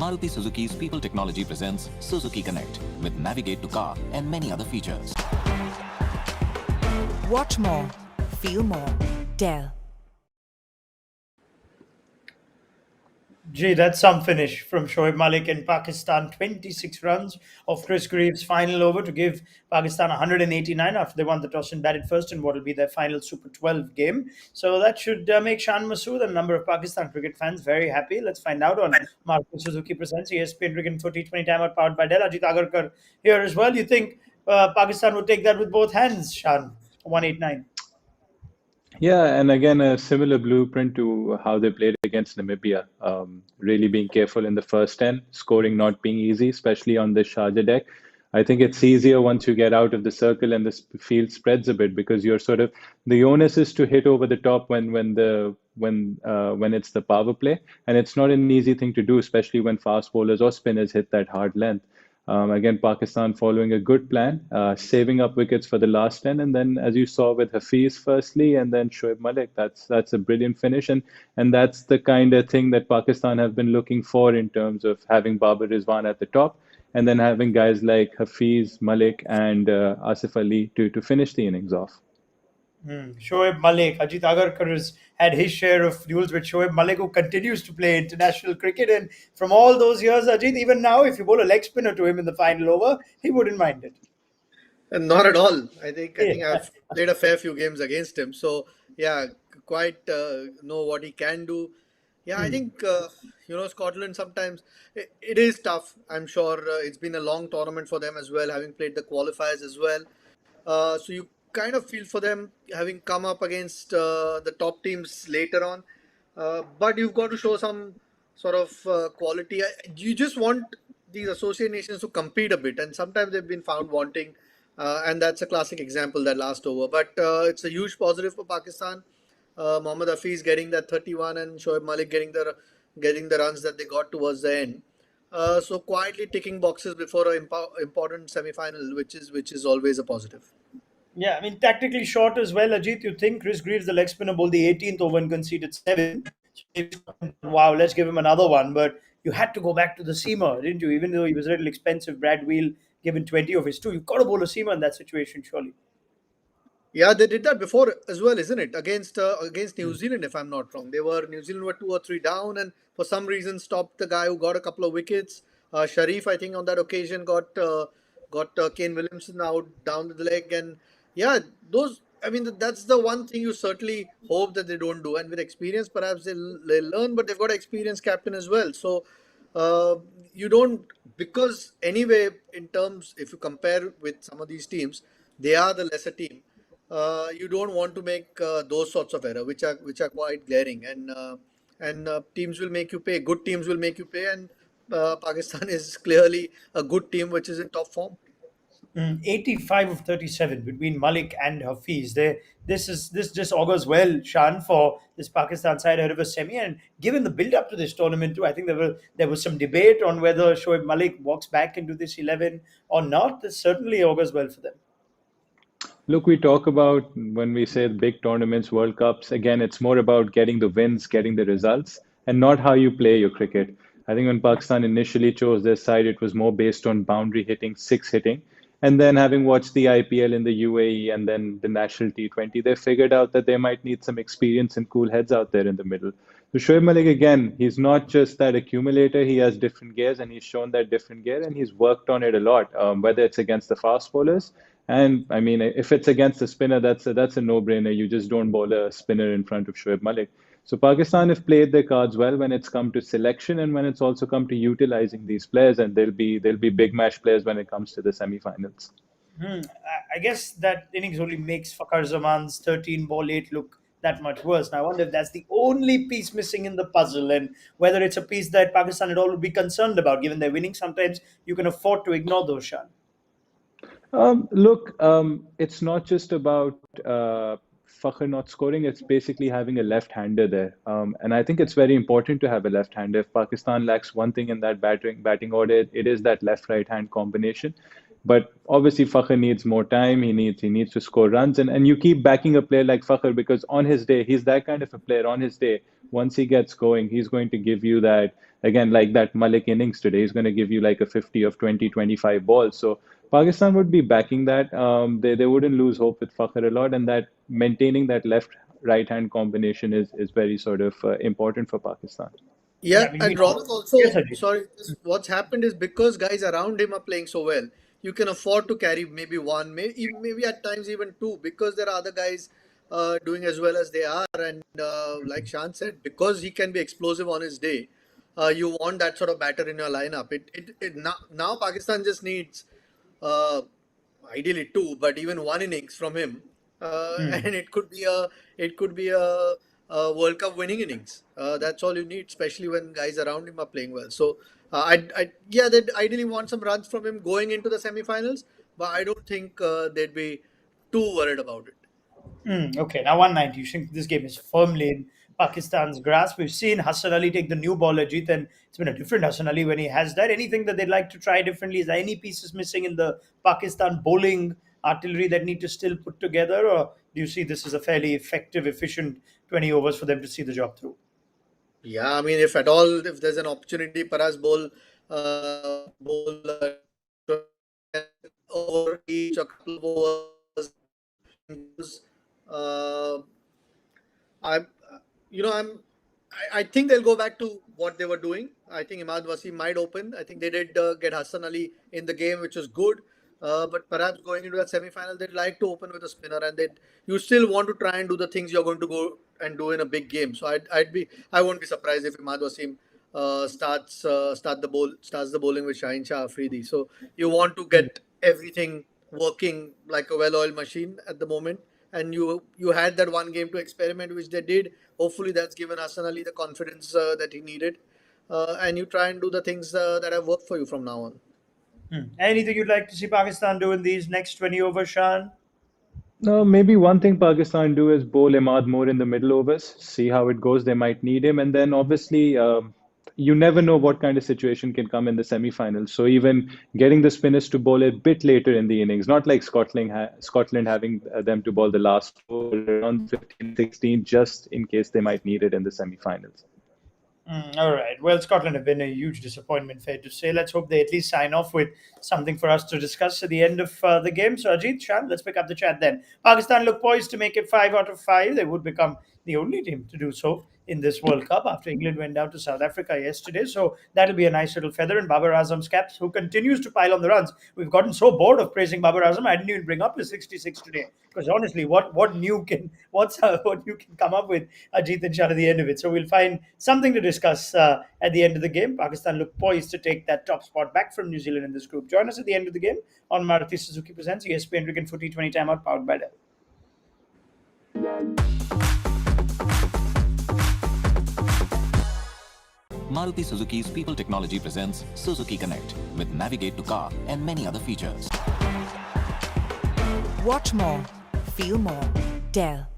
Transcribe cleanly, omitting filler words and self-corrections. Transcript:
Maruti Suzuki's People Technology presents Suzuki Connect with Navigate to Car and many other features. Watch more, feel more. Dell. Gee, that's some finish from Shoaib Malik in Pakistan. 26 runs of Chris Greaves' final over to give Pakistan 189 after they won the toss and batted first in what will be their final Super 12 game. So that should make Shaan, Masood and a number of Pakistan cricket fans very happy. Let's find out on Maruti Suzuki presents ESPN Cricket for T20 timeout powered by Dell. Ajit Agarkar here as well. You think Pakistan would take that with both hands, Shaan? 189. Yeah, and again, a similar blueprint to how they played against Namibia. Really being careful in the first 10, scoring not being easy, especially on the Sharjah deck. I think it's easier once you get out of the circle and the field spreads a bit because you're sort of the onus is to hit over the top when it's the power play, and it's not an easy thing to do, especially when fast bowlers or spinners hit that hard length. Again, Pakistan following a good plan, saving up wickets for the last 10. And then, as you saw with Hafiz firstly, and then Shoaib Malik, that's a brilliant finish. And that's the kind of thing that Pakistan have been looking for in terms of having Babar Rizwan at the top, and then having guys like Hafiz, Malik, and Asif Ali to finish the innings off. Shoaib Malik, Ajit Agarkar has had his share of duels with Shoaib Malik, who continues to play international cricket. And from all those years, Ajit, even now, if you bowl a leg spinner to him in the final over, he wouldn't mind it. And not at all. I think I've played a fair few games against him. So, yeah, quite know what he can do. Yeah, I think, Scotland sometimes, it is tough. I'm sure it's been a long tournament for them as well, having played the qualifiers as well. So you kind of feel for them having come up against the top teams later on. But you've got to show some sort of quality. You just want these associate nations to compete a bit. And sometimes they've been found wanting. And that's a classic example, that last over. But it's a huge positive for Pakistan. Mohammad Hafiz getting that 31 and Shoaib Malik getting the runs that they got towards the end. So quietly ticking boxes before an important semi-final, which is always a positive. Yeah, I mean, tactically short as well, Ajit. You think Chris Greaves, the leg spinner, bowled the 18th over and conceded 7. Wow, let's give him another one. But you had to go back to the seamer, didn't you? Even though he was a little expensive, Brad Wheel given 20 of his 2. You've got to bowl a seamer in that situation, surely. Yeah, they did that before as well, isn't it? Against New Zealand, if I'm not wrong. New Zealand were 2 or 3 down and for some reason stopped the guy who got a couple of wickets. Sharif, I think, on that occasion got Kane Williamson out down the leg. And yeah, that's the one thing you certainly hope that they don't do. And with experience, perhaps they'll learn, but they've got an experienced captain as well. So you don't, because anyway, in terms, if you compare with some of these teams, they are the lesser team. You don't want to make those sorts of error, which are quite glaring, and teams will make you pay. Good teams will make you pay, and Pakistan is clearly a good team which is in top form. 85 of 37 between Malik and Hafiz. This just augurs well, Shaan, for this Pakistan side ahead of a semi. And given the build-up to this tournament too, I think there was some debate on whether Shoaib Malik walks back into this 11 or not. This certainly augurs well for them. Look, we talk about when we say big tournaments, World Cups, again, it's more about getting the wins, getting the results, and not how you play your cricket. I think when Pakistan initially chose their side, it was more based on boundary hitting, six hitting. And then having watched the IPL in the UAE and then the national T20, they figured out that they might need some experience and cool heads out there in the middle. So Shoaib Malik, again, he's not just that accumulator. He has different gears and he's shown that different gear and he's worked on it a lot, whether it's against the fast bowlers. And I mean, if it's against the spinner, that's a no-brainer. You just don't bowl a spinner in front of Shoaib Malik. So Pakistan have played their cards well when it's come to selection and when it's also come to utilizing these players, and they'll be big match players when it comes to the semi-finals. I guess that innings only makes Fakhar Zaman's 13-ball 8 look that much worse. Now I wonder if that's the only piece missing in the puzzle, and whether it's a piece that Pakistan at all would be concerned about, given they're winning. Sometimes you can afford to ignore those, Shaan. Look, it's not just about Fakhr not scoring, it's basically having a left-hander there. And I think it's very important to have a left-hander. If Pakistan lacks one thing in that batting order, it is that left-right hand combination. But obviously Fakhr needs more time, he needs to score runs, and you keep backing a player like Fakhr because on his day, he's that kind of a player on his day once he gets going, he's going to give you that, again, like that Malik innings today, he's going to give you like a 50 of 20, 25 balls. So Pakistan would be backing that. They wouldn't lose hope with Fakhar a lot, and that maintaining that left right hand combination is very sort of important for Pakistan. Yeah, Yeah, we and need. Ronak Yes, also, Ajit. sorry, what's happened is because guys around him are playing so well, you can afford to carry maybe one, maybe at times even two, because there are other guys doing as well as they are. And like Shaan said, because he can be explosive on his day, you want that sort of batter in your lineup. Now Pakistan just needs uh, ideally two, but even one innings from him, and it could be a World Cup winning innings. That's all you need, especially when guys around him are playing well. So, yeah, they'd ideally want some runs from him going into the semi-finals, but I don't think they'd be too worried about it. Okay, now 190. You think this game is firmly in Pakistan's grasp? We've seen Hassan Ali take the new ball, Ajit, and it's been a different Hassan Ali when he has that. Anything that they'd like to try differently? Is there any pieces missing in the Pakistan bowling artillery that need to still put together, or do you see this as a fairly effective, efficient 20 overs for them to see the job through? Yeah, I mean, if at all, if there's an opportunity, perhaps bowl over each a couple of overs. Uh, I'm, I think they'll go back to what they were doing. I think Imad Wasim might open. I think they did get Hassan Ali in the game, which was good. But perhaps going into that semi-final, they'd like to open with a spinner, and you still want to try and do the things you're going to go and do in a big game. So I won't be surprised if Imad Wasim starts the bowling with Shaheen Shah Afridi. So you want to get everything working like a well-oiled machine at the moment, and you had that one game to experiment, which they did. Hopefully, that's given Hassan Ali the confidence that he needed, and you try and do the things that have worked for you from now on. Anything you'd like to see Pakistan do in these next 20 overs, Shan? No, maybe one thing Pakistan do is bowl Imad more in the middle overs, see how it goes. They might need him, and then obviously you never know what kind of situation can come in the semi-finals. So even getting the spinners to bowl a bit later in the innings, not like Scotland having them to bowl the last four around 15, 16, just in case they might need it in the semi-finals. All right. Well, Scotland have been a huge disappointment, fair to say. Let's hope they at least sign off with something for us to discuss at the end of the game. So, Ajit, Shan, let's pick up the chat then. Pakistan look poised to make it 5 out of 5. They would become the only team to do so in this World Cup after England went down to South Africa yesterday. So that'll be a nice little feather in Babar Azam's caps, who continues to pile on the runs. We've gotten so bored of praising Babar Azam, I didn't even bring up his 66 today. Because honestly, what new can come up with, Ajit and Shan, at the end of it? So we'll find something to discuss at the end of the game. Pakistan look poised to take that top spot back from New Zealand in this group. Join us at the end of the game on Maruti Suzuki Presents ESPN Cricket for T20 Timeout, powered by Dell. Maruti Suzuki's People Technology presents Suzuki Connect with Navigate to Car and many other features. Watch more, feel more, Dell.